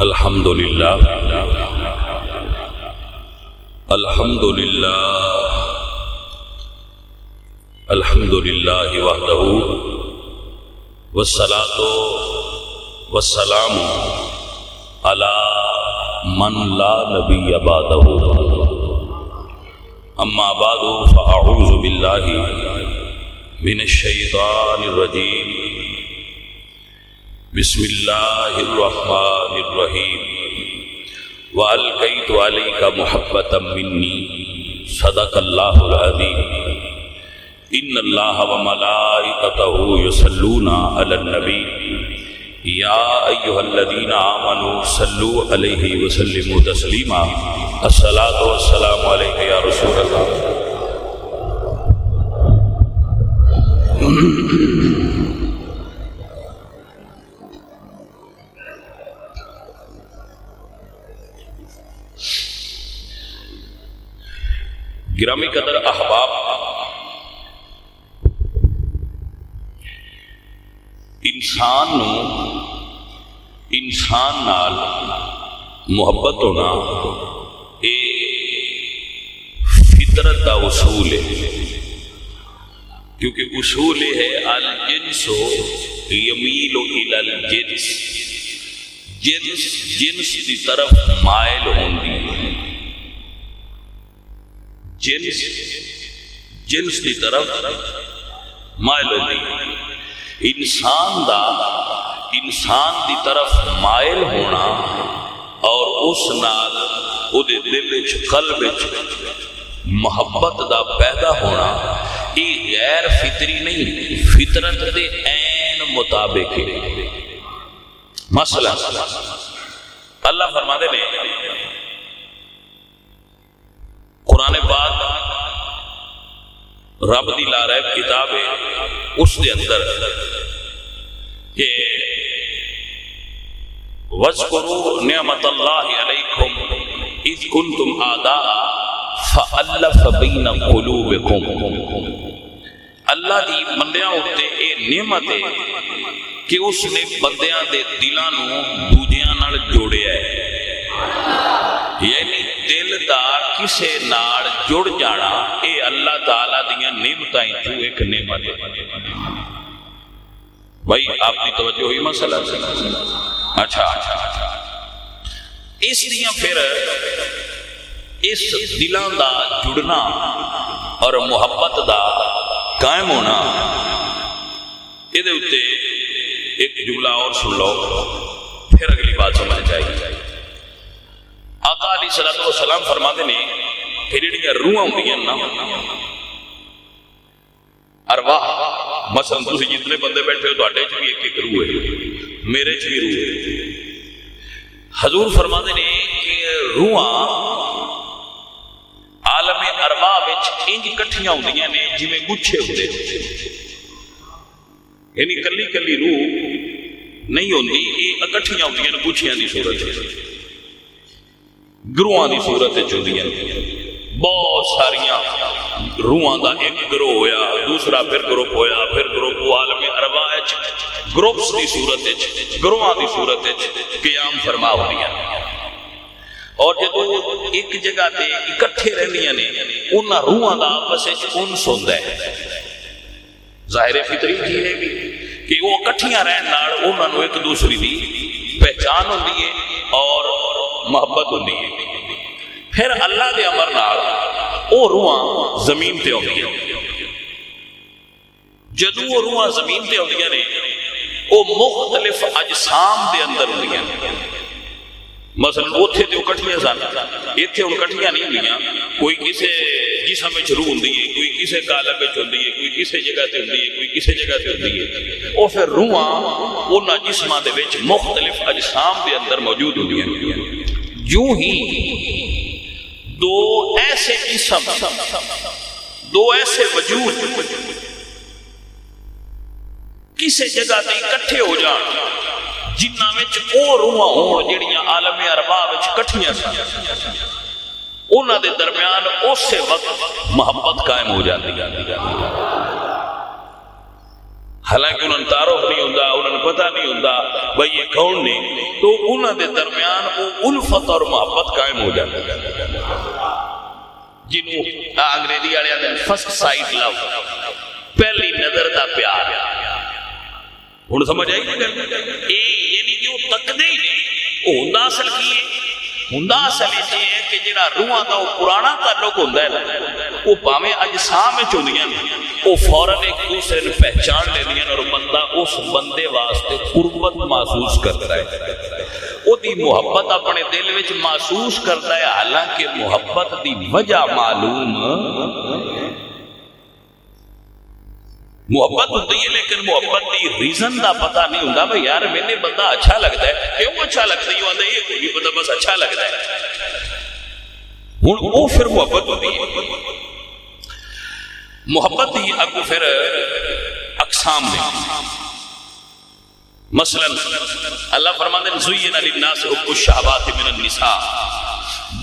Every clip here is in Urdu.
الحمدللہ الحمدللہ الحمدللہ وحدہ والصلاۃ والسلام علی من لا نبی بعدہ اما بعد فاعوذ باللہ من الشیطان الرجیم بسم اللہ الرحمن الرحیم وَأَلْقَيْتُ عَلَيْكَ مُحَبَّةً مِّنِّي صدق اللہ العظیم ان اللہ وملائکتہ یصلون علی النبی یا ایہا الذین آمنوا صلوا علیہ وسلموا تسلیما الصلاۃ والسلام علیک یا رسول اللہ۔ گرامی قدر احباب، انسان نال محبت ہونا فطرت کا اصول ہے، کیونکہ اصول ہے الجنس یمیل الی الجنس، جنس کی طرف مائل ہوندی ہے، جنس کی طرف مائل ہوندی ہے۔ انسان دی طرف مائل ہونا اور اس نال او دے دل وچ قلب وچ محبت دا پیدا ہونا یہ غیر فطری نہیں، فطرت دے عین مطابق ہے۔ مثلا اللہ فرماتے نے قرآن پاک رب دی لا ریب کتاب ہے، اس دے اندر کہ وَاذْكُرُوا نِعْمَةَ اللَّهِ عَلَيْكُمْ إِذْ كُنْتُمْ أَعْدَاءً فَأَلَّفَ بَيْنَ قُلُوبِكُمْ۔ اللہ دی بندیاں اُتے اے نعمت ہے کہ اس نے بندیاں دے دلاں نو دوجیاں نال جوڑیا ہے، یعنی دل دا کسے نال جڑ جانا اے اللہ تعالیٰ دیاں نعمتاں چوں ایک نعمت ہے۔ بھائی آپ کی توجہ ہوئی مسئلہ سے؟ اچھا اس لیے پھر اس دلاں دا جڑنا اور محبت دا قائم ہونا، یہ دے اتے ایک جملہ اور سن لو پھر اگلی بات سمجھ جائے گی۔ آقا علیہ الصلوۃ والسلام فرماتے نے کہ جڑیاں روحاں ہوندیاں نا، ارواح، مثلا تسی جتنے بندے بیٹھے ہو تواڈے چ بھی ایک ایک روح ہے، میرے چ بھی روح ہے۔ حضور فرماتے نے کہ روحاں عالم ارواح وچ انج کٹھیاں ہوندیاں نے جویں گچھے ہوندے، یعنی کلی کلی روح نہیں ہوندی، یہ اکٹھیاں ہوندیاں نے گچھیاں دی صورت وچ، گروہاں دی صورت وچ ہوندیاں نے۔ بہت ساریاں روحاں دا ایک گروہ ہویا، دوسرا پھر گروپ ہویا، پھر گروپ عالم ارواح وچ گروپس دی صورت وچ، گروہاں دی صورت وچ قیام فرما ہوندیاں، اور جدوں ایک جگہ تے اکٹھے رہندیاں نے انہاں روحاں دا آپس وچ انس ہوندا ہے۔ ظاہر فطری چیز ہے کہ وہ اکٹھیاں رہن نال انہاں نوں ایک دوسری دی پہچان ہوندی ہے اور محبت ہوندی ہے۔ پھر اللہ دے امر نال او روحاں زمین تے ہوندیاں، جدوں وہ روحاں زمین تے ہوندیاں نے او مختلف اجسام دے اندر ہوندیاں، مثلا اوتھے تے اکٹھیاں سن، ایتھے ہن اکٹھیاں نہیں ہوندیاں، کوئی کسے جسم وچ روح ہوندی ہے، کوئی کسے قالب وچ ہوندی ہے، کوئی کسے جگہ تے ہوندی ہے، کوئی کسے جگہ تے ہوندی ہے، او پھر روحاں انہاں جسماں دے وچ مختلف اجسام دے اندر موجود ہوندیاں۔ یوں ہی دو ایسے جسم، دو ایسے وجود کسے جگہ تے اکٹھے ہو جان جنہاں وچ او روحاں ہون جڑیاں عالم ارواح وچ کٹھیاں سن، انہاں دے درمیان اسی وقت محبت قائم ہو جاتی ہے۔ حالانکہ انہوں نے تعارف نہیں ہوتا، انہوں نے پتہ نہیں ہوتا بھائی یہ کون نے، تو انہوں دے درمیان وہ الفت اور محبت قائم ہو جاتی ہے جنہوں انگریزی والے آتے ہیں فرسٹ سائٹ لو، پہلی نظر دا پیار۔ ہوں سمجھ آئی گل؟ یعنی کہ وہ تکدے ہی نہیں، وہ ہوندا اصل کی ہے، ہوندا اصل یہ ہے کہ جڑا روحاں دا وہ پرانا تعلق ہوندا ہے نا، وہ بھاویں اجسام وچ ہوندیاں نے، وہ فوراً ایک دوسرے نے پہچان لیندیاں اور بندہ اس بندے واسطے قربت محسوس کرتا ہے، وہ دی محبت اپنے دل وچ محسوس کرتا ہے، حالانکہ محبت دی وجہ معلوم محبت ہوتی ہے لیکن محبت دی ریزن دا پتہ نہیں ہوتا۔ بھئی یار میں بندہ اچھا لگتا ہے، کیوں اچھا لگتا ہے؟ یہ آدھا یہ کوئی نہیں پتا، بس اچھا لگتا ہے۔ ہوں وہ پھر محبت ہوتی ہے۔ محبت دی اگو پھر اقسام نے، مثلا اللہ فرماتے ہیں زُیِّنَ لِلنَّاسِ حُبُّ الشَّهَوَاتِ مِنَ النِّسَاءِ،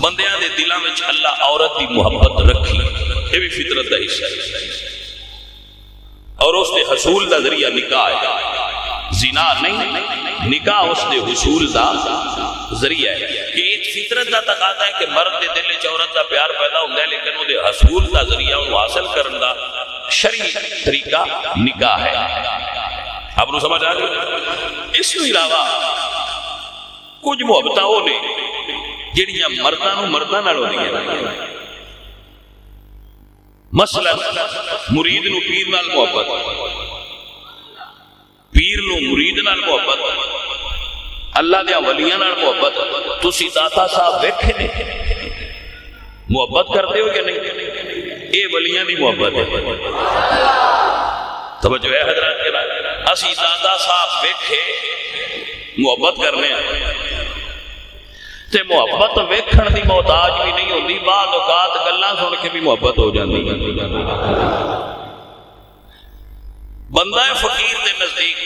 بندیاں دے دلاں وچ اللہ عورت دی محبت رکھی، یہ بھی فطرت دا حصہ ہے، اور اس دے حصول دا ذریعہ نکاح ہے، زنا نہیں، نکاح اس دے حصول دا ذریعہ ہے۔ یہ فطرت دا تقاضا ہے کہ مرد دے دل وچ عورت دا پیار پیدا ہوندا ہے، لیکن وہ دے حصول دا ذریعہ انہوں حاصل کرن دا شرعی طریقہ نکاح ہے۔ آپ کو سمجھ آ گئی؟ اس کے علاوہ کچھ محبتاں وہ نے جہڑیاں مرداں نوں مرداں نال ہوندیاں، مثلا مرید نو پیر نال محبت، پیر نو مرید نال محبت، اللہ دے ولیاں نال محبت۔ تسی داتا صاحب ویکھے نے محبت کرتے ہو کہ نہیں؟ اے ولیاں دی محبت ہے، توجہ ہے حضرات کے بعد اسی دادا صاحب ویکھے محبت کرنے ہیں تے محبت ویکھن دی محتاج بھی نہیں ہوندی، بعض اوقات گلاں سن کے بھی محبت ہو جاندی۔ بندہ فقیر دے نزدیک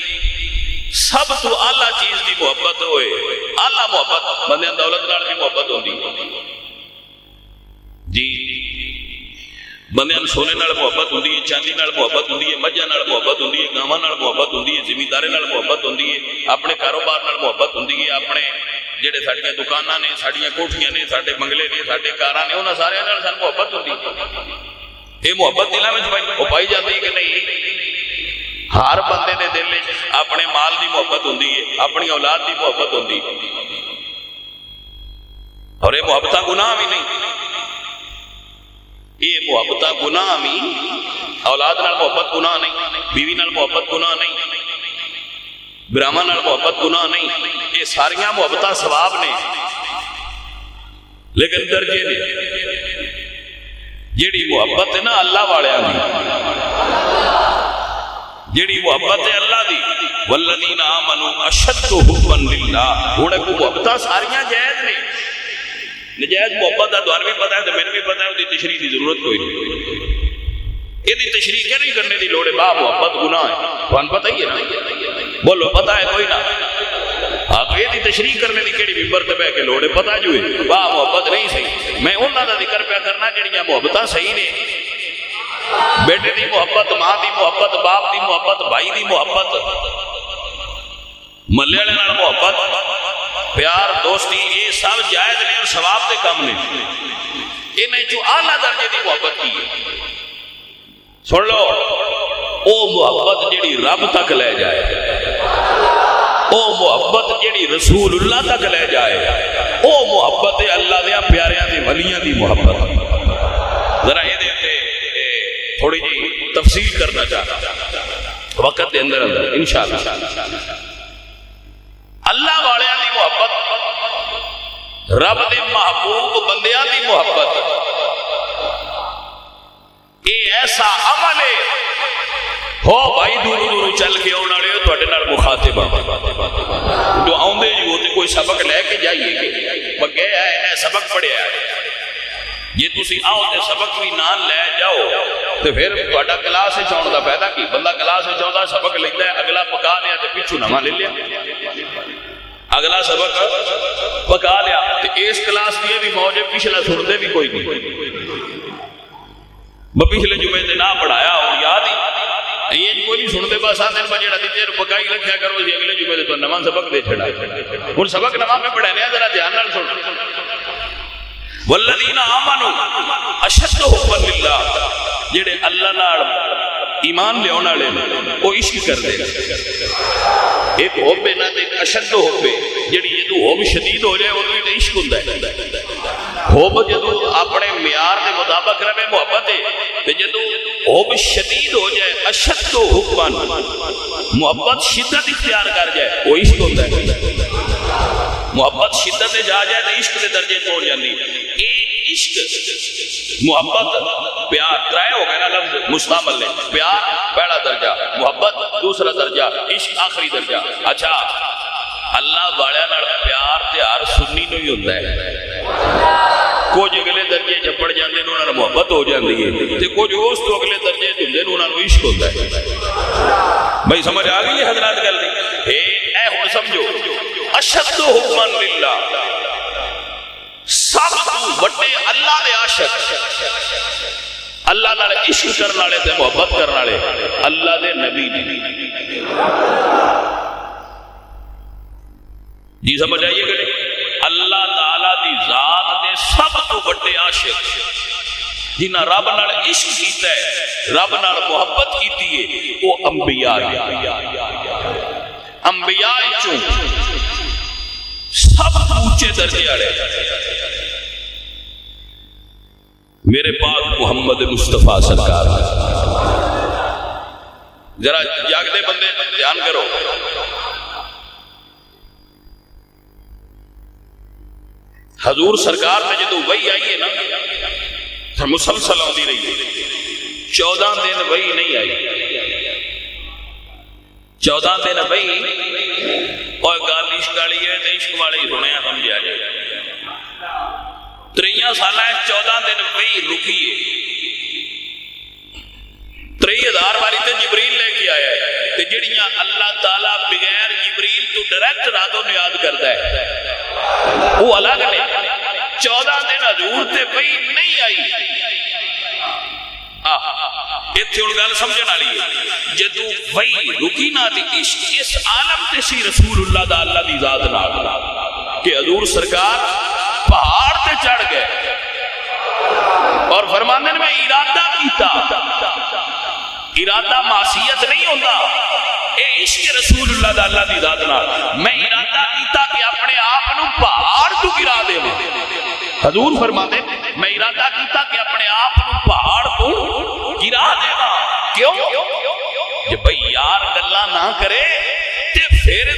سب تو اعلیٰ چیز دی محبت ہوئے، اعلیٰ محبت بندے دولت نال بھی محبت ہوندی جی، بندے سونے نال محبت ہوندی ہے، چاندی نال محبت ہوندی ہے، مجھاں نال محبت ہوندی ہے، گاواں نال محبت ہوندی ہے، زمیندارے نال محبت ہوندی ہے، اپنے کاروبار نال محبت ہوندی ہے، اپنے جڑے ساڈیاں دکاناں نے، ساڈیاں کوٹھیاں نے، ساڈے بنگلے نے، ساڈے کاراں نے، انہاں سارے نال سانوں محبت ہوندی ہے۔ یہ محبت دلاں وچ پائی جاتی ہے کہ نہیں؟ ہر بندے دے دل وچ اپنے مال دی محبت ہوندی ہے، اپنی اولاد دی محبت ہوندی ہے، اور یہ محبتاں گناہ بھی نہیں، یہ محبتاں گناہ بھی، اولاد نال محبت گناہ نہیں، بیوی نال محبت گناہ نہیں، براہمن نال محبت گناہ نہیں، یہ ساریاں محبتاں ثواب نے، لیکن درجے نے جیڑی محبت ہے نا اللہ والیاں دی، جیڑی محبت ہے اللہ دی، والذین آمنوا اشد حبا للہ، ہن کو محبتاں ساریاں جائز نے، نجائز محبت دا دوار بھی پتہ ہے تو میں نے بھی پتہ ہے، وہ دی تشریح دی ضرورت کوئی نہیں، یہ دی تشریح کیا نہیں کرنے دی لوڑ ہے، با محبت گناہ ہے، تو ان پتہ ہی ہے نا، بولو پتہ ہے کوئی نہ، ہاں تو یہ دی تشریح کرنے دی کیڑی بھی مرتبہ کے لوڑ ہے، پتہ جو ہے با محبت نہیں صحیح، میں انہاں دا ذکر پہ کرنا جڑیاں محبتاں صحیح نے، بیٹے دی محبت، ماں دی محبت، باپ دی محبت، بھائی دی محبت، ملے والے نال محبت، پیار، دوستی، یہ سب جائز نے اور ثواب دے کم نے، انہیں جو اعلیٰ درجے دی محبت کی ہے، سن لو، او محبت جڑی رب تک لے جائے، او محبت جڑی رسول اللہ تک لے جائے، او محبت اللہ دے پیاریاں دے ولیاں دی محبت۔ ذرا یہ دے تھوڑی جی تفصیل کرنا چاہتا وقت دے اندر انشاءاللہ۔ اللہ والیاں دی محبت، رب دے محبوب بندیاں دی محبت، یہ ایسا عمل ہے، ہو بھائی دور دور چل کے آنے والے تھوڑے نال مخاطب جو آؤندے جو تے کوئی سبق لے کے جائیے کہ بگے ہے سبق پڑھیا ہے، یہ تسی آؤ تے سبق بھی نہ لے جاؤ تو پھر تھوڑا کلاس وچ آਉਣ دا فائدہ کی؟ بندہ کلاس وچ آਉਂدا سبق لیندا ہے، اگلا پکا لیا تے پچھو نواں لے لیا، اگلا سبق پکا لیا تے اس کلاس دی بھی موج ہے، پچھلا سنتے بھی کوئی نہیں، میں پچھلے جمعے تے نہ پڑھایا اور یاد ہی یہ کوئی نہیں سنتے بس آتے ہیں جڑا دیتے پکائی رکھیا کرو اسی اگلے جمعے تے تو نواں سبق دے چھڑا ہن سبق نواں میں پڑھانے ذرا دھیان نال سن والذین آمنوا اشد حبا للہ جڑے اللہ نال ایمان لیاون والے او عشق کردے ایک حب ہے نا تے اشد حب ہے جڑی جدوں حب شدید ہو جائے اودوں تے عشق ہوندا ہے حب جدوں اپنے معیار دے مطابق رہے محبت ہے تے جدوں حب شدید ہو جائے اشد حبا محبت شدت اختیار کر جائے وہ عشق ہوندا ہے محبت شدت جا جائے تو عشق کے درجے پہنچ جاتی ہے عشق محبت پیار ترائے ہو گئے نا لفظ مستعمل نے پیار پہلا درجہ محبت دوسرا درجہ عشق آخری درجہ اچھا اللہ والے نال پیار تے ہر سنی نو ہی ہوتا ہے کچھ اگلے درجے چپڑ جاندے نے انہاں نال محبت ہو جاندی ہے تے کچھ اس تو اگلے درجے تے ہوندے نے انہاں نو عشق ہوندا ہے بھائی سمجھ آ گئی ہے حضرات گل اے ہن سمجھو اشد حبا للہ سب تو بڑے اللہ دے عاشق اللہ نال عشق کرن والے تے محبت کرن والے اللہ دے نبی نے جی سمجھ آئیے کہ اللہ تعالی دی ذات دے سب تو بڑے عاشق جنہاں رب نال عشق کیتا ہے رب نال محبت کیتی ہے وہ انبیاء انبیاء چوں سب اونچے درجے والے میرے پاک محمد مصطفیٰ سرکار ذرا جاگتے بندے دھیان کرو حضور سرکار نے جدو وحی آئی ہے نا مسلسل آتی رہی ہے 14 دن وحی نہیں آئی 14 دن وحی اور گل عشق والی ہے تو عشق والے ہی سنیا سمجھا جائے 3 سالہ 14 دن وہی رکی ہے 3000 باری تے جبریل لے کے آیا ہے تے جڑیاں اللہ تعالیٰ بغیر جبریل تو ڈائریکٹ راتوں یاد کرتا ہے وہ الگ نے 14 دن حضور تے وہی نہیں آئی اتنے ہوں گل سمجھنے والی ہے جدو وہی رکی نہ تھی عشق اس عالم تے سی رسول اللہ دا اللہ دی ذات نال کہ حضور سرکار پہاڑ تے چڑھ گئے اور فرماندے میں ارادہ کیتا ارادہ معصیت نہیں ہوتا اے عشق رسول اللہ دا اللہ دی ذات نال میں ارادہ کیتا کہ اپنے آپ نو پہاڑ تو گرا دے حضور فرماندے میں ارادہ کیتا کہ اپنے آپ نو پہاڑ تو گرا دے کیوں کہ بھئی یار گلا نہ کرے تے پھر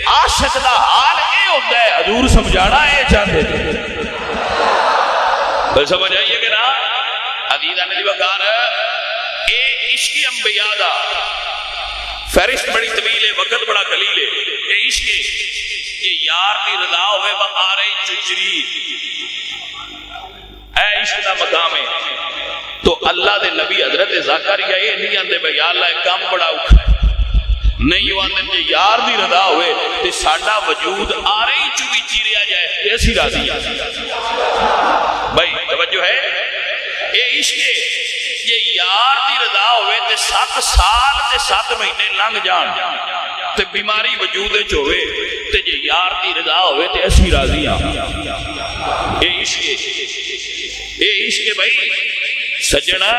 عاشق دا حال اے ہوتا ہے حضور سمجھانا اے چاہتے تھے بل سمجھ آئیے کہ نا عزیزان علی وقار اے عشق انبیاء دا فہرست بڑی طویل ہے وقت بڑا قلیل ہے اے عشق یہ یار دی رضا ہوئے بآرے چچری اے عشق دا مقام ہے تو اللہ دے نبی حضرت زکریا یہ نہیں آندے بھئی یا اللہ کام بڑا اوکھا ہے نہیں وہ آندے جے یار دی رضا ہوئے تے ساڈا وجود آرے ہی چوی چیریا جائے تے اسی راضی ہیں بھائی توجہ ہے اے عشق یہ یار دی رضا ہوئے تے 7 سال تے 7 مہینے لنگ جان تے بیماری وجود وچ ہوئے تے جے یار دی رضا ہوئے تے اسی راضی ہیں اے عشق بھائی سجنا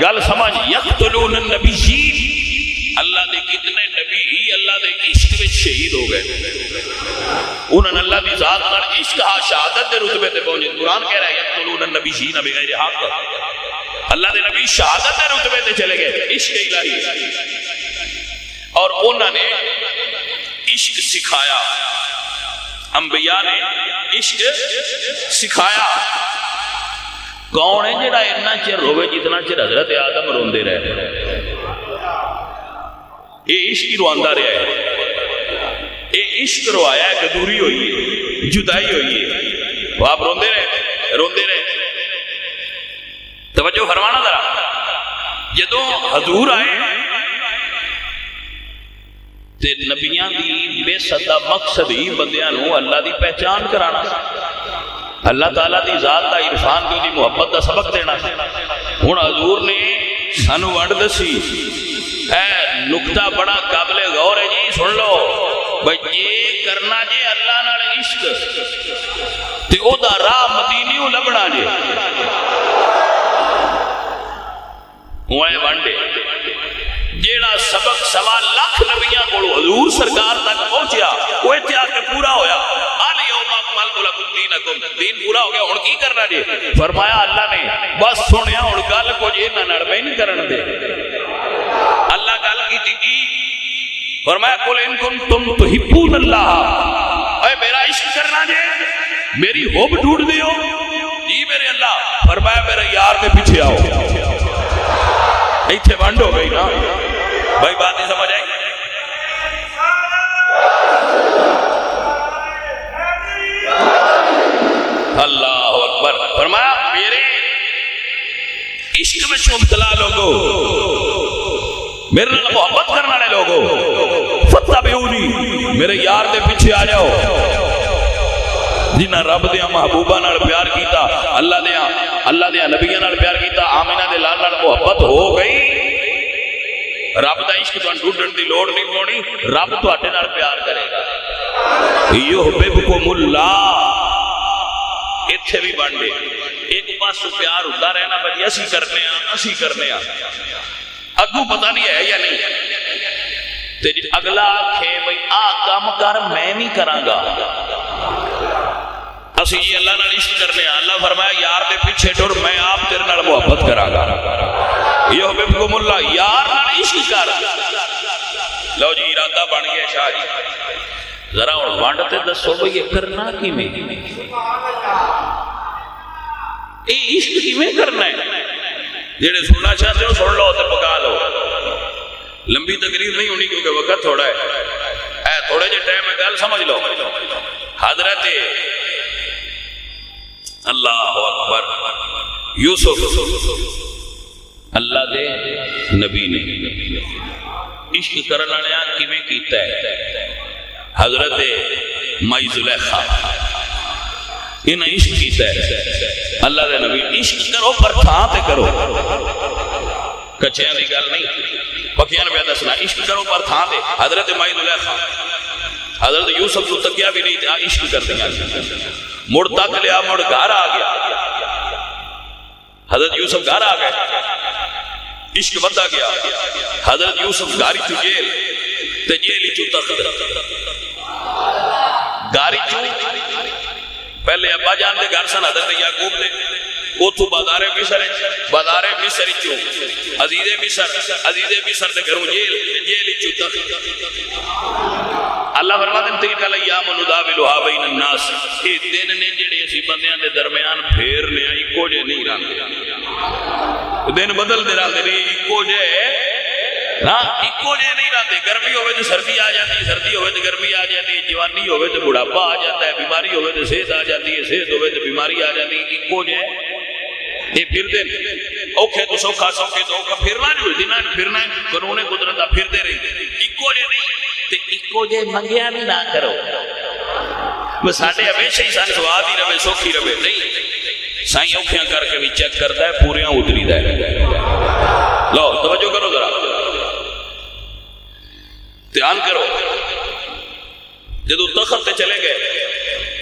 گل سمجھ یقتلون النبیین اللہ دے کتنے نبی ہی اللہ دے عشق میں شہید ہو گئے انہوں نے اللہ دی ذات نال عشق شہادت دے رتبے تے پہنچے قرآن کہہ رہا ہے یقتلون النبیین بغیر حق اللہ دے نبی شہادت دے رتبے تے چلے گئے عشق الہی اور انہوں نے عشق سکھایا انبیاء نے عشق سکھایا کون ہے جڑا اتنا چر روے جتنا چر حضرت آدم روندے رہے یہ عشق رواندا رہا ہے یہ عشق روایا ہے کہ دوری ہوئی ہے جدائی ہوئی ہے وہ آپ روندے رہے توجہ فرمانا ذرا جدوں حضور آئے تے نبیاں دی بے صدا مقصد ہی بندیاں نو اللہ دی پہچان کرانا اللہ تعالیٰ دی ذات دا عرفان دی محبت دا سبق دینا ہن حضور نے سانو ونڈ دسی نقطہ بڑا قابل غور ہے جی، سن لو بھائی یہ کرنا جی اللہ نال عشق تے او دا راہ مدینیوں لبنا جی ہوئے وانڈے جیڑا سبق 1.25 لاکھ نبیاں کو حضور سرکار تک پہنچیا وہ اتحاد کے پورا ہویا الیوم اکملت لکم دینکم، دین پورا ہو گیا، ہن کی کرنا جی؟ فرمایا اللہ نے بس سنیا ہن گل کو جی نہ نڑبے نہیں کرن دے۔ اللہ گل کی تھی فرمایا قل ان کنتم تحبون اللہ، اے میرا عشق کرنا جی، میری حب ڈھونڈ دیو جی میرے اللہ، فرمایا میرے یار کے پیچھے آؤ۔ ایتھے ونڈ ہو گئی نا بھائی، بات نہیں سمجھ آئی؟ اللہ اکبر۔ فرمایا میرے عشق میں مبتلا لوگو، میرے نال محبت کرنے والے لوگو، فتبعونی، میرے یار دے پیچھے آ جاؤ۔ جنہ رب دیا محبوبہ نال پیار کیتا، اللہ دیا نبیہ نال پیار کیتا، آمینہ دے لال نال محبت ہو گئی، رب دا عشق تو ڈھونڈن دی لوڑ نہیں پونی، رب تو اٹھے نال پیار کرے گا۔ یحببکم اللہ، اتھے بھی بانڈے ایک پاس تو پیار ہوتا رہنا بھائی اسی کرنے ہاں اگو پتہ نہیں ہے یا نہیں، تے جی اگلا آکھے بھئی آ کام کر میں نہیں کراں گا، اسی جی اللہ نال عشق کرنے ہاں، اللہ فرمایا یار دے پیچھے ٹر، میں آپ تیرے نال محبت کراں گا۔ یحببکم اللہ، یار نال عشق کر۔ لو جی ارادہ بن گیا شاہ جی، ذرا ہن وانڈ تے دسو بھئی یہ کرنا کیویں، یہ عشق کیویں کرنا ہے؟ جڑے سننا چاہتے ہو سن لو تے پکا لو، لمبی تقریر نہیں ہونی کیونکہ وقت تھوڑا ہے، تھوڑے جے ٹائم میں گل سمجھ لو۔ حضرت اللہ اکبر یوسف اللہ دے نبی نے عشق کرن والے کیویں کیتا ہے؟ حضرت مائی زلیخا انہیں عشق کیتا ہے اللہ دے نبی، عشق کرو پر تھاں تے کرو، کچھیاں دی گل نہیں، پکیاں نے بیعت دسنا، عشق کرو پر تھاں تے۔ حضرت مائی زلیخا حضرت یوسف تو تکیا بھی نہیں تھا، عشق کر دیا، مڑ تک لیا، مڑ گھر آ گیا، حضرت یوسف گھر آ گئے، عشق بڑھتا گیا، حضرت یوسف گاری چو جیل تے جیلی چو تخت، گاری چو پہلے ابا جان دے گھر سن حضرت یعقوب دے، اوتھو بازار مصر چو عزیز مصر دے گھروں جیل چو تخت۔ اللہ فرماتے ہیں تلک الایام نداولها بین الناس، یہ دن نے جڑے اسی بندیاں دے درمیان پھیرنے آئی کو جے نہیں رہتے، دن بدل دے رہتے نہیں اکو جے نا، اکو جے نہیں رہتے، گرمی ہوئے تو سردی آ جاتی، سردی ہوئے تو گرمی آ جاتی، جوانی ہوئے تو بڑھاپا آ جاتا ہے، بیماری ہوئے تو صحت آ جاتی ہے، صحت ہوئے تو بیماری آ جاتی ہے، اکو جے یہ پھر دے اوکھے تو سوکھا، سوکھے تو اوکھا، پھرنا جو دنہ پھرنا ہے، قانون قدرتہ پھر دے رہی، اکو جے نہیں تے اکو جے منگیا بھی نہ کرو، بس ساڑھے ہمیشہ ہی سان سواد ہی رہے، سوکھی رہے، نہیں سائیں اوکھیاں کر کے بھی چیک کرتا ہے، پوریاں اتری دا ہے۔ لو توجہ کرو ذرا، دھیان کرو، جدو تخت تے چلے گئے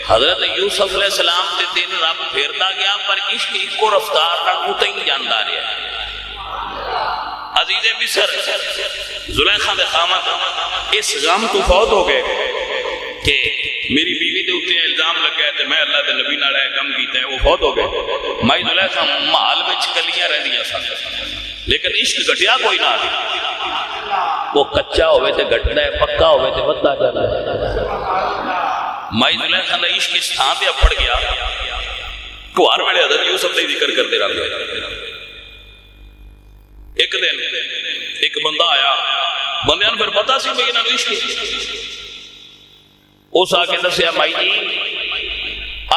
حضرت یوسف علیہ السلام تے دن رب پھیرتا گیا، پر عشق ایکو رفتار نہ ہوتا ہی جاندہ رہا۔ عزیز مصر زلیخا دے خامت اس غم تو فوت ہو گئے کہ میری بیوی دے اتے الزام لگ گئے تے میں اللہ دے نبی نہ رہے غم کیتے ہیں، وہ فوت ہو گئے۔ مائی زلیخا محال میں چکلیاں رہ دیا سن، لیکن عشق گھٹیا کوئی نہ دی، وہ کچا ہوئے تے گھٹنا ہے، پکا ہوئے تے بدلا جانا ہے۔ مائی زلیخا دا عشق اس تھان تے اپڑ گیا، کوار میں حضرت یوسف نے ذکر کرتے رہا گیا۔ ایک دن ایک بندہ آیا، بندیاں نے پھر پتا سی بھئی انہاں نوں عشق، اس آکے دسیا مائی جی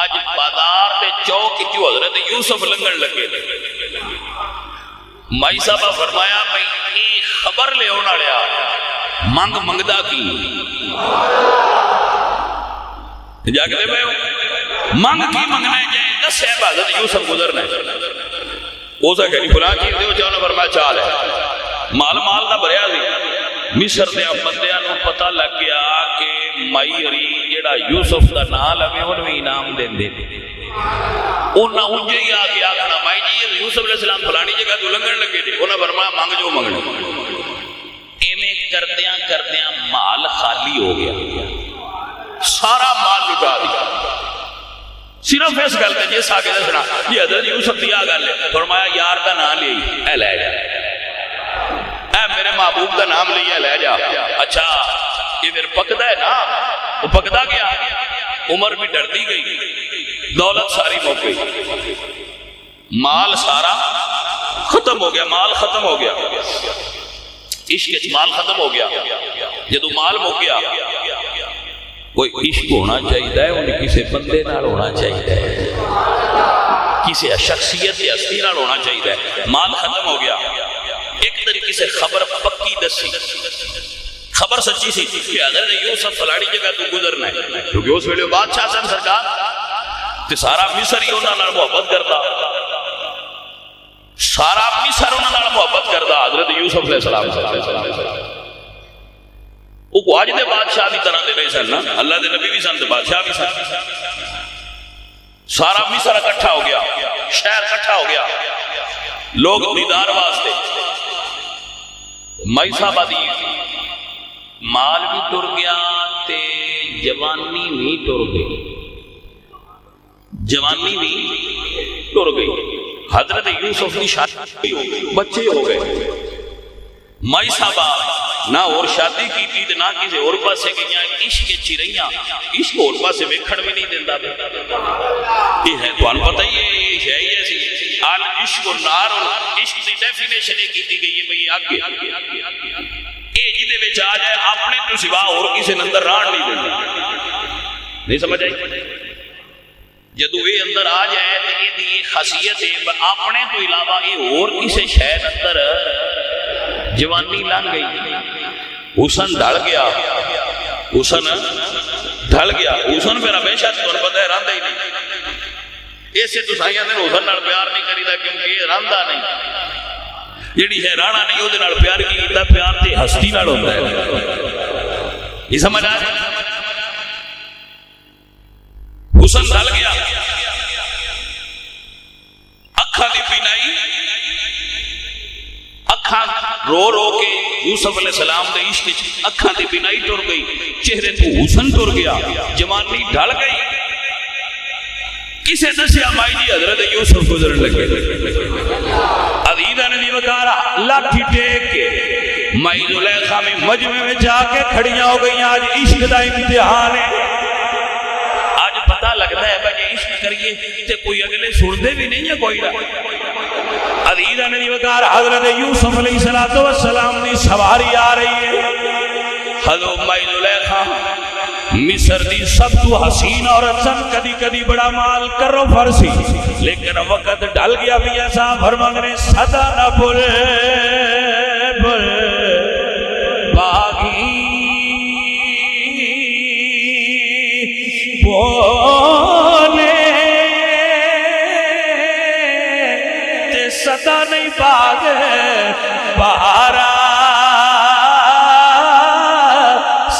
اج بازار دے چوک چوں حضرت یوسف لنگن لگے، مائی صاحبہ فرمایا بھئی یہ خبر لے ہونا لیا منگ منگدہ کی جاگتے میں منگ کی منگنا ہے جائے 10 صحبہ حضرت یوسف گزرنا ہے، وہ سا کہنی فلان چیز دیو چاہنا فرمایا چال ہے، مال مال نہ بھریا سی. مصر دے بندیاں نو پتہ لگ گیا کہ مائی ہری جڑا یوسف دا نام لوے اونوں بھی انعام دیندے. انہاں اونجے ہی آ کے آکھنا مائی جی یوسف علیہ السلام فلانی جگہ تو لنگن لگے تھے. انہاں فرمایا منگ جو منگنا. ایویں کردیاں کردیاں مال خالی ہو گیا, سارا مال لٹا دیا. صرف اس گل تے جس آگے دسنا جی حضرت یوسف دی آ گل ہے. فرمایا یار دا نام لے اے لے جا, اے میرے محبوب دا نام لے لے جا. اچھا یہ پھر پکدا ہے نا, وہ پکدا گیا. عمر بھی ڈردی گئی, دولت ساری مک گئی, مال سارا ختم ہو گیا. مال ختم ہو گیا, عشق مال ختم ہو گیا. جدو مال مک گیا کوئی عشق ہونا چاہیے, انہیں کسی بندے نال ہونا چاہیے, کسی شخصیت یا ہستی نال ہونا چاہیے. مال ختم ہو گیا. ایک طریقے سے خبر پکی دسی, خبر سچی سی کہ حضرت یوسف فلانی جگہ تو گزرنا ہے, کیونکہ اس ویلے بادشاہ سن سرکار تے سارا مصر ہی انہاں نال محبت کردا, سارا مصر انہاں نال محبت کردا حضرت یوسف علیہ السلام. وہ کو آج دے بادشاہ دی طرح دے نہیں سن نا, اللہ دے نبی بھی سن تے بادشاہ بھی سن. سارا مصر اکٹھا ہو گیا, شہر اکٹھا ہو گیا, لوگ دیدار واسطے. مائی صاحب دی مال بھی ٹر گیا تے جوانی بھی ٹر گئی, جوانی بھی ٹر گئی. حضرت یوسف کی شادی بچے ہو گئے. مائی صاحبہ نہ اور شادی کی تھی نہ کسی اور پاسے گئیاں, عشق چی رہیاں, عشق اور پاسے ویکھڑ بھی نہیں دیندہ. یہ ہے تو پتہ ہی ہے, یہ ہے ایسی آل عشق و نار, عشق دی ڈیفینیشن کی تھی گئی ہے بھئی آگے اے جدے وچ آ جائے اپنے تو سوا اور کسی نے اندر ران نہیں دینا. نہیں سمجھ آئی؟ جدو یہ اندر آ جائے تو یہ دی خاصیت ہے اپنے تو علاوہ یہ اور کسی شہر اندر جوانی لنگ گئی. حسن ڈھل گیا, حسن ڈھل گیا. حسن پھر ہمیشہ تو پتہ ہے رہندا ہی نہیں. ایسے تو سائیاں نے حسن نال پیار نہیں کریدا کیونکہ یہ رہندا نہیں. جیڑی ہے رانا نہیں وہ نال پیار کی کیتا, پیار تے ہستی نال ہوندا ہے. یہ سمجھ آ گئی؟ حسن ڈھل گیا, اکھاں دی بینائی, اکھاں رو رو کے یوسف علیہ السلام دے عشق وچ اکھاں دی بینائی ٹر گئی, چہرے تو حسن ٹر گیا, جوانی ڈھل گئی. کسے دسیا مائی جی حضرت یوسف گزرن لگے. عزیزہ نے دی وکارا لاٹھی ٹیک کے مائی زلیخا میں مجمع میں جا کے کھڑیاں ہو گئی. آج عشق دا امتحان ہے. آج پتہ لگتا ہے بھائی عشق کریے تے کوئی اگلے سنتے بھی نہیں ہے کوئی نہ. عزیزہ نے دی وکارا حضرت یوسف علیہ السلام دی سواری آ رہی ہے. حضرت مائی زلیخا مصر دی سب تو حسین عورت سن, کدی کدی بڑا مال کرو فرسی, لیکن وقت ڈل گیا بھی ایسا فرمان نے صدا نہ بھول بھول باغی بولے تے صدا نہیں باغ بہارا,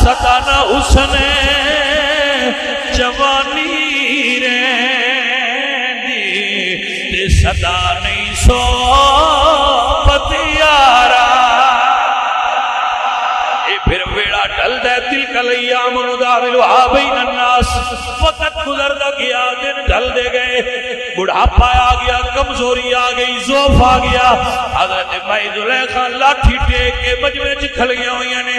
صدا نہ اس نے جوانی رہندی تے صدا نہیں سو پتیارا. اے پھر ویڑا ڈل دے دل کلیام نداولها بین الناس. وقت گزر گیا, دن ڈل دے گئے, بڑھاپا آ گیا, کمزوری آ گئی, ضعف آ گیا. حضرت مائی زلیخا لاٹھی ٹیک کے مجمع وچ کھڑیاں ہوئیاں نے.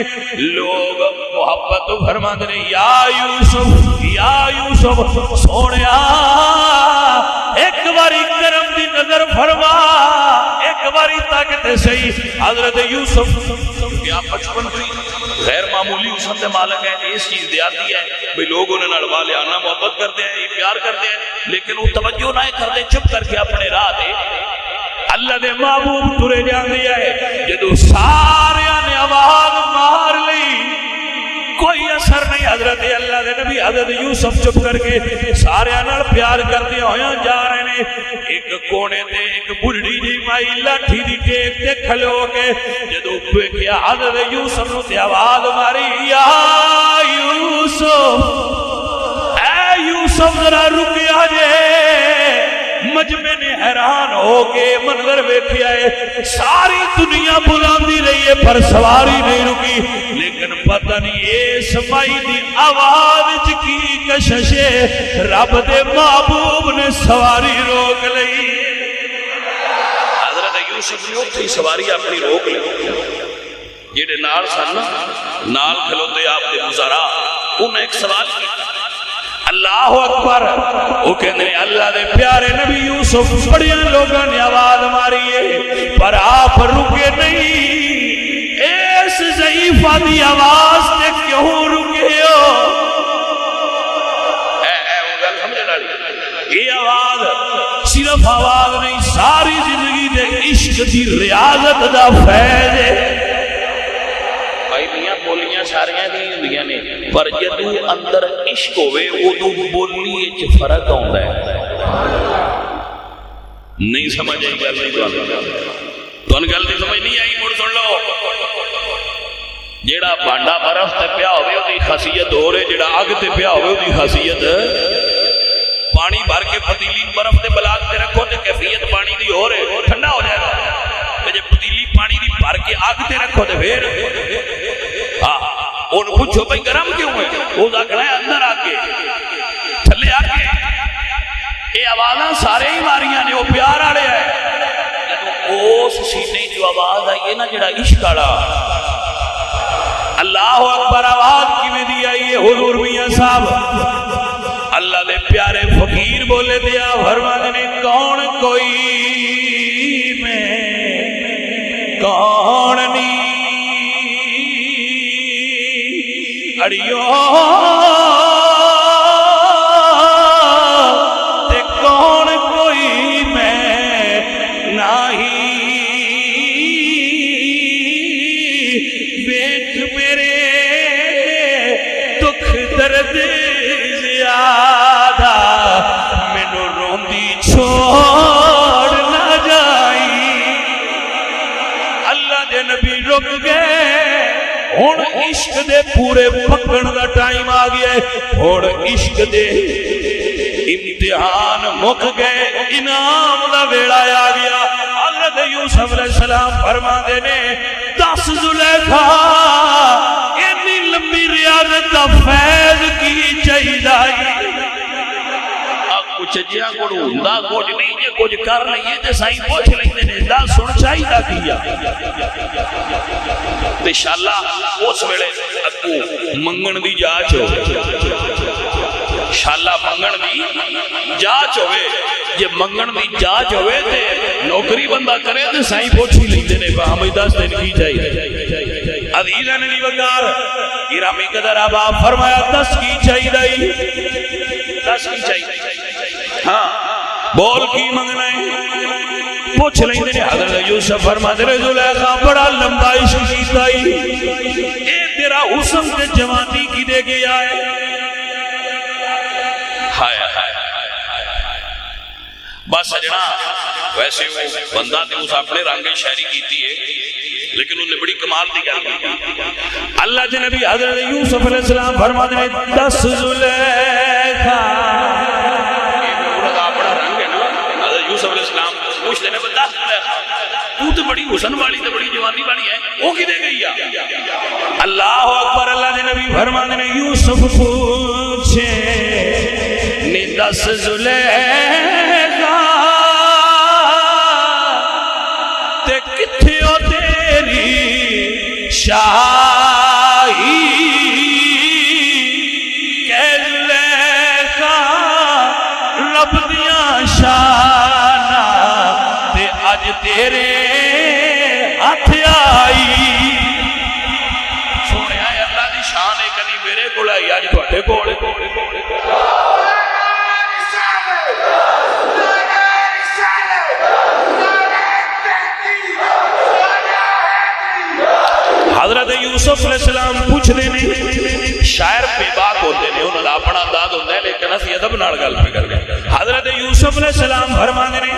لوگ محبت فرماندے نے یا یوسف سونیا ایک باری کرم دی نظر فرما, ایک باری تک تے صحیح. حضرت یوسف کیا بچپن ہوئی غیر معمولی حسن سے مالک ہے, اس چیز دے آتی ہے بھئی لوگ انہیں نڑوالے آنا محبت کرتے ہیں, پیار کرتے ہیں, لیکن وہ توجہ نہ کرتے, چپ کر کے اپنے راہ دے اللہ دے محبوب ترے جان دیا ہے. جدو سارے نے آواز مار لی, کوئی اثر اثر نہیں. حضرت اللہ دے نبی حضرت یوسف چپ کر کے سارے نال پیار کردے ہوئے جا رہے نے. ایک کونے تے ایک بڑھڑی جی مائی لاٹھی دی ٹیک تے کھلو کے جدوں ویکھیا حضرت یوسف نو تے آواز ماری, یا یوسف, اے یوسف ذرا رکیا جے. مجمع نے حیران ہو کے منظر ویکھیا ہے, ساری دنیا بلاندی رہی ہے پر سواری نہیں رکی. لیکن پتہ نہیں اس مائی دی آواز کی کشش ہے, رب دے محبوب نے سواری روک لئی. حضرت یوسف نے اٹھی سواری اپنی روک لی. جڑے نال سن نال کھلوتے آپ دے گزارا انہیں ایک سوال کیا, اللہ اکبر. وہ کہنے اللہ دے پیارے نبی یوسف بڑیاں لوگوں نے آواز ماری ہے پر آپ رکے نہیں. اس ضعیفہ دی آواز تے کیوں رکے ہو؟ یہ آواز صرف آواز نہیں, ساری زندگی دے عشق دی ریاضت دا فیض ہے. بھائی میاں بولیاں ساریاں نہیں ہوندیاں نے پر جدوں اندر عشق ہوئے ادوں بولی وچ فرق آوندا ہے. نہیں سمجھ آئی گل نہیں تھانوں گل نہیں سمجھ نہیں آئی. مڑ سن لو, جیڑا بانڈا برف تے پیا ہوئے اودی خاصیت ہو رہے, جیڑا اگ تے پیا ہوئے اودی خاصیت. پانی بھر کے پتیلی برف تے بلاک تے رکھو تے کیفیت پانی دی ہو رہے, ٹھنڈا ہو جائے گا. تے جے پتیلی پانی دی بھر کے اگ تے رکھو تے پھر ان پوچھو بھائی گرم کیوں ہے, وہ آخنا ہے اندر آ کے تھلے آ کے. یہ آوازاں سارے ہی ماریاں نے, وہ پیار والے ہے. اس سینے جو آواز آئی ہے نا جڑا عشق والا, اللہ اکبر آواز کیویں دی آئی ہے. حضور میاں صاحب اللہ دے پیارے فقیر بولے دیا فرماندے نے, کون کوئی میں کون نہیں اڑیو تے کون کوئی میں نہیں. ویکھ میرے دکھ درد زیادہ مینوں روندی چھوڑ نہ جائی. اللہ دے نبی رک گئے. ہن عشق دے پورے پکن دا ٹائم آ گیا ہے. ہن عشق دے امتحان مک گئے, انعام دا ویلا آ گیا. حضرت یوسف علیہ السلام فرماندے نے, 10 زلیخا اتنی لمبی ریاضت دا فیض کی چاہیے. کچھ جہاں کوڑ ہوندا کچھ نہیں, جے کچھ کر لئیے تے سائیں پوچھ لیندے نے, دس سن چاہیدا کیا. تے انشاءاللہ اس ویلے اگوں منگن دی جاچ ہو, انشاءاللہ منگن دی جاچ ہوئے. جے منگن دی جاچ ہوئے تے نوکری بندہ کرے تے سائیں پوچھ ہی لیندے نے, ہمیں 10 دن کی چاہیے. عزیزان علی وقار گرامی قدر آبا فرمایا 10 کی چاہیے, 10 کی چاہیے. ہاں بول کی منگنا ہے پوچھ لیندے نے. حضرت یوسف فرماتے نے, زلیخا بڑا لمبا عشق کیتا ہی, اے تیرا حسن تے جوانی کی دے گیا ہے. ہائے ہائے بس سجنا, ویسے وہ بندہ تے اس اپنے رنگ شہری کیتی ہے, لیکن انہوں نے بڑی کمال دی گل کی. اللہ دے نبی حضرت یوسف علیہ السلام فرماتے ہیں 10 زلیخا. یوسف علیہ السلام پوچھتے ہیں, بتا تو تو بڑی حسن والی تے بڑی جوانی والی ہے, وہ کی دے گئی ہے؟ اللہ اکبر. اللہ دے نبی فرماتے ہیں, یوسف پوچھے نے 10 زلیخا تے کتھے ہو تیری شاہی. کہ زلیخا رب دیاں شانہ تے اج تیرے ہاتھ آئی. سونے آئے اللہ دی شان ہے, کدی میرے کو آئی اج تھوڑے کو. حضرت یوسف علیہ السلام پوچھ دینے شاعر بے باک ہوتے ہیں، انہوں نے اپنا انداز ہوتا ہے، لیکن اسی ادب نال گل پہ کر رہے ہیں۔ حضرت یوسف علیہ السلام فرماندے نے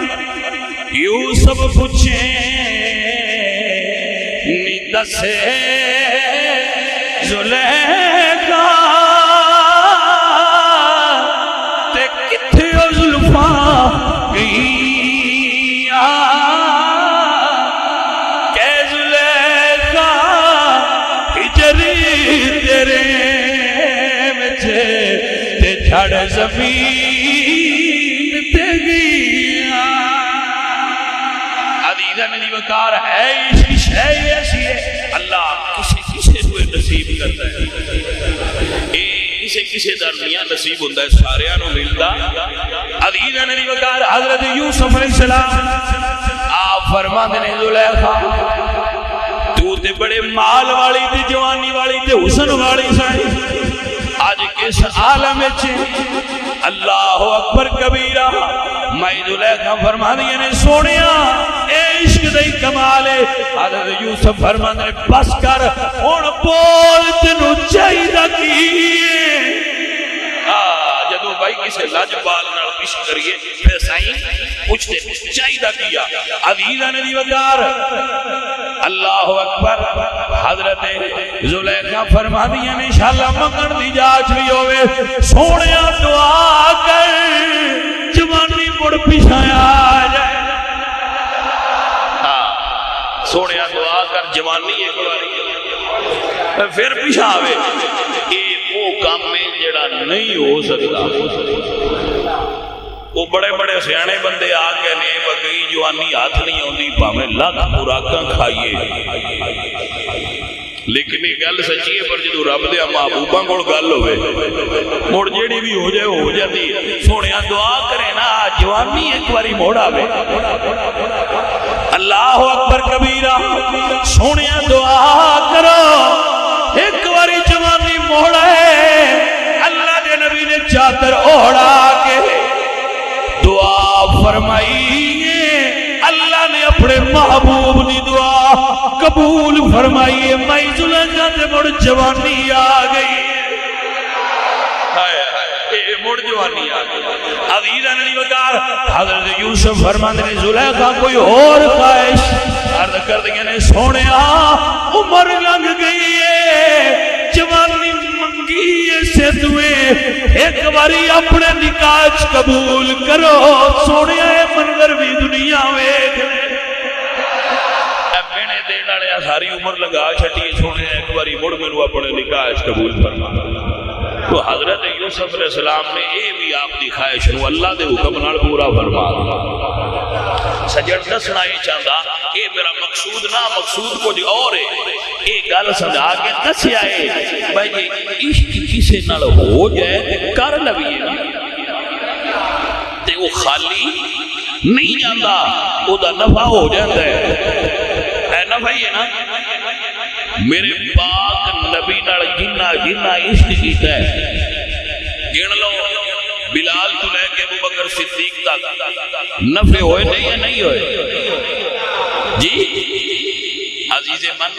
یوسف پوچھے نی دسے زلیخا تے کتھے او زلفاں گئیاں کہ زلیخا ہجری تیرے وچ تے جھڑ زمین تے گئیاں۔ عزیزاں میری وقار ہے عشق شے ایسی ہے اللہ کسی کسی کو نصیب کرتا ہے، کسی کسی درمیان نصیب ہوتا ہے، سارے نو ملتا۔ عزیزاں میری وقار حضرت یوسف علیہ السلام آپ فرماندے نے زلیخا تو تے بڑے مال والی تے جوانی والی تے حسن والی سائی، آج کس عالم وچ اللہ اکبر کبیرہ میں زلیخا فرماندی نے سونیا اے عشق دی کمال ہے۔ حضرت یوسف فرماندے نے بس کر ہن بول تینو چاہیدا کی جدو بھائی کسی لاجوال نال عشق کریے پھر سائیں پوچھتے چاہیدا کیا۔ عزیزاں دی وقار اللہ اکبر حضرت زلیخا فرماندی نے انشاءاللہ منگن دی جاچ بھی ہوئے سونیا دعا کر جوانی مڑ پیچھے آ جائے، سونیا دعا کر جوانی ایک باری پھر پیچھے آوے۔ یہ وہ کام ہے جڑا نہیں ہو سکتا، وہ بڑے بڑے سیانے بندے آ کے نے بگئی جوانی ہاتھ نہیں آتی پاویں لاکھ خوراکاں کھائیے، لیکن یہ گل سچی ہے پر جدو رب دے محبوباں کول گل ہوئے مڑ جیڑی بھی ہو جائے ہو جاتی۔ سونیا دعا کرے نا جوانی ایک باری موڑ آوے۔ اللہ اکبر کبیرہ سونیا دعا کرو ایک باری جوانی موڑے۔ اللہ دے نبی نے چادر اوڑا کے دعا فرمائی، اللہ نے اپنے محبوب دی دعا قبول فرمائی، میں زلیخا تے مڑ جوانی آ گئی، مڑ جوانی آ گئی۔ عزیزاں دی وقار حضرت یوسف فرماندے نے زلیخا کوئی اور خواہش عرض کر دیا نے سونیا عمر لنگ گئی ہے جوانی منگی سے تمہیں ایک باری اپنے نکاح قبول کرو۔ سونیا اے منظر بھی دنیا ویکھ مینے دین والے ساری عمر لگا چھٹی سونیا ایک باری مڑ مینوں اپنے نکاح قبول فرما۔ تو حضرت یوسف علیہ السلام نے یہ بھی آپ کی خواہش نو اللہ دے حکم نال پورا فرما دیا۔ سجن دسنا یہ چاہتا یہ میرا مقصود نہ مقصود کچھ اور ہے، یہ گل سمجھا کے دسیا ہے بھائی جی عشق کسی نال ہو جائے کر لویے تے وہ خالی نہیں جاتا، وہ دا نفع ہو جاتا ہے۔ اے نفع ہی ہے نا میرے پاک نبی نال جنہ جنہ عشق کیتا ہے گن لو بلال تو لے کے ابو بکر صدیق تک نفع ہوئے نہیں یا نہیں ہوئے جی عزیز من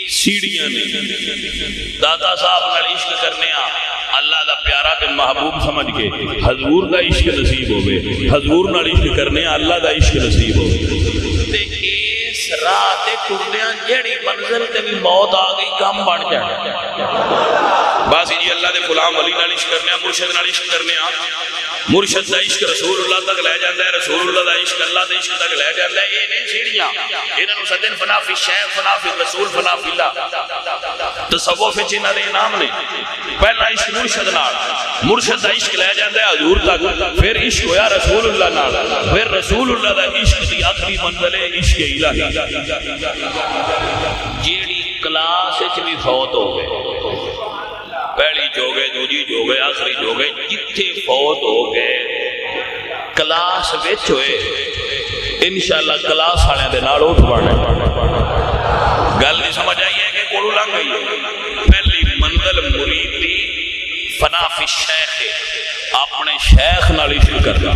سیڑھیاں نے دادا صاحب نال عشق کرنے اللہ دا پیارا تے محبوب سمجھ کے حضور دا عشق نصیب ہوئے، حضور نال عشق کرنے اللہ دا عشق نصیب ہوئے تے اس رات ٹردیاں جیڑی منزل تے بھی موت آ گئی کم بن جائے باسی جی اللہ دے غلام ولی نال عشق کرنے مرشد نال عشق کرنے مرشد دا عشق رسول اللہ تک لے جاندہ ہے، رسول اللہ دا عشق اللہ دا عشق تک لے جاندہ ہے۔ یہ نہیں سیڑھیاں انہوں نے صدن فنا فی شیخ فنا فی رسول فنا فی اللہ تصوف چینہ دے نام نے پہلا عشق مرشد نال مرشد دا عشق لے جاندہ ہے حضور تک، پھر عشق ہویا رسول اللہ نال، پھر رسول اللہ دا عشق دی آخری منزل ہے عشق الہی جیڑی کلاس اچ بھی فوت ہو گئے پہلی جو گئے دوجی جو گئے آخری جو گئے جتھے فوت ہو گئے کلاس وچ ہوئے انشاءاللہ کلاس آنے دے نال اٹھ پڑھنے گل نہیں سمجھ آئی ہے کہ کوڑو لنگ گئی ہے پہلی منزل مرید دی فنا فی شیخ اپنے شیخ نال عشق کرنا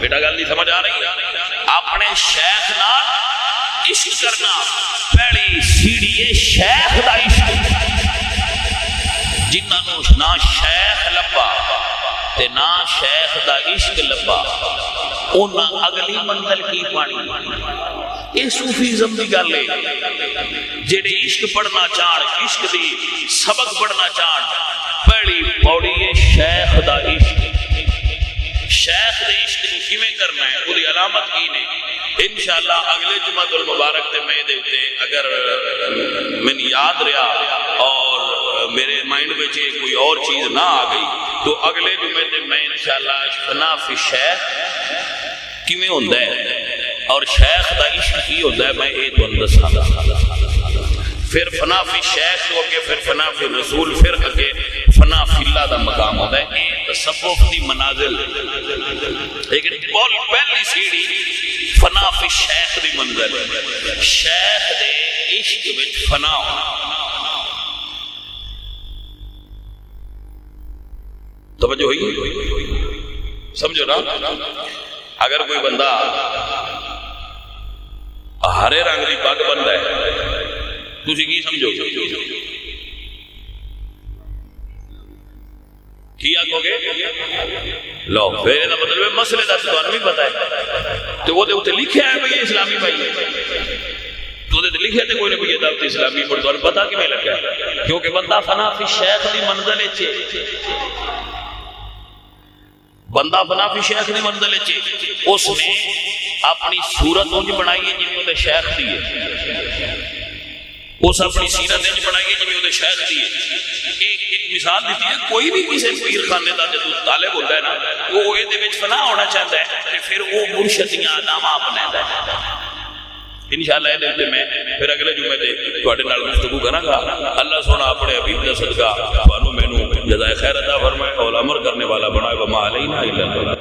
بیٹا گل نہیں سمجھ آ رہی ہے اپنے شیخ نال عشق کرنا پہلی سیڑھی ہے شیخ دا عشق. جنہاں نو نہ شیخ لبا تے نہ شیخ دا عشق لبا انہاں اگلی منزل کی پانی. یہ صوفیزم دی گل ہے. جڑے عشق پڑھنا چاہن عشق دی سبق پڑھنا چاہن پہلی پوڑی ہے شیخ دا عشق. شیخ دے عشق کو کیویں کرنا ہے وہ علامت کی نے انشاءاللہ اگلے جمعہ المبارک تے میں دیتے اگر میں یاد رہا اور میرے مائنڈ میں کوئی اور چیز نہ آ گئی تو اگلے جمعے تے میں انشاءاللہ فنا فی شیخ کیویں ہوندا ہے اور شیخ دا عشق کی ہوندا ہے میں یہ تانوں دساں گا. پھر فنا فی شیخ تو اگے پھر فنا فی رسول پھر اگے فنا فی اللہ دا مقام ہوتا ہے. یہ تصوف دی منازل لیکن پہلی سیڑھی فنا فی شیخ دی منزل شیخ دے عشق وچ فنا ہونا. توجہ ہوئی سمجھو نا. اگر کوئی بندہ ہرے رنگ دی پگ بندا ہے تسی کی سمجھو کی آگو گے لو پھر یہ مطلب ہے مسئلے دا تو بھی پتا ہے تو وہ دے لکھیا ہے بھئی اسلامی بھائی تو دے لکھیا تے کوئی نے بھی دعوت اسلامی پر تو پتا کہ میں لگا کیونکہ بندہ فنا فی شیخ دی منزل وچ بندہ فنا فی شیخ دی منزل وچ اس نے اپنی صورت انج بنائی ہے جویں اودے شیخ دی ہے. اس اپنی سیرت انج بنائی ہے جویں اودے شیخ دی ہے. ایک مثال دیتی ہے کوئی بھی کسی پیر خانے دا جدوں طالب ہوتا ہے نا وہ یہ وچ فنا ہونا چاہتا ہے تے پھر وہ مرشد دیاں اداماں اپنایندا ہے. انشاءاللہ یہ دے میں پھر اگلے جمعے تے تواڈے نال گفتگو کراں گا. اللہ سونا اپنے حبیب دا صدقہ تانوں مینوں جزائے خیر عطا فرمائے اور امر کرنے والا بنائے. وما علینا الا البلاغ.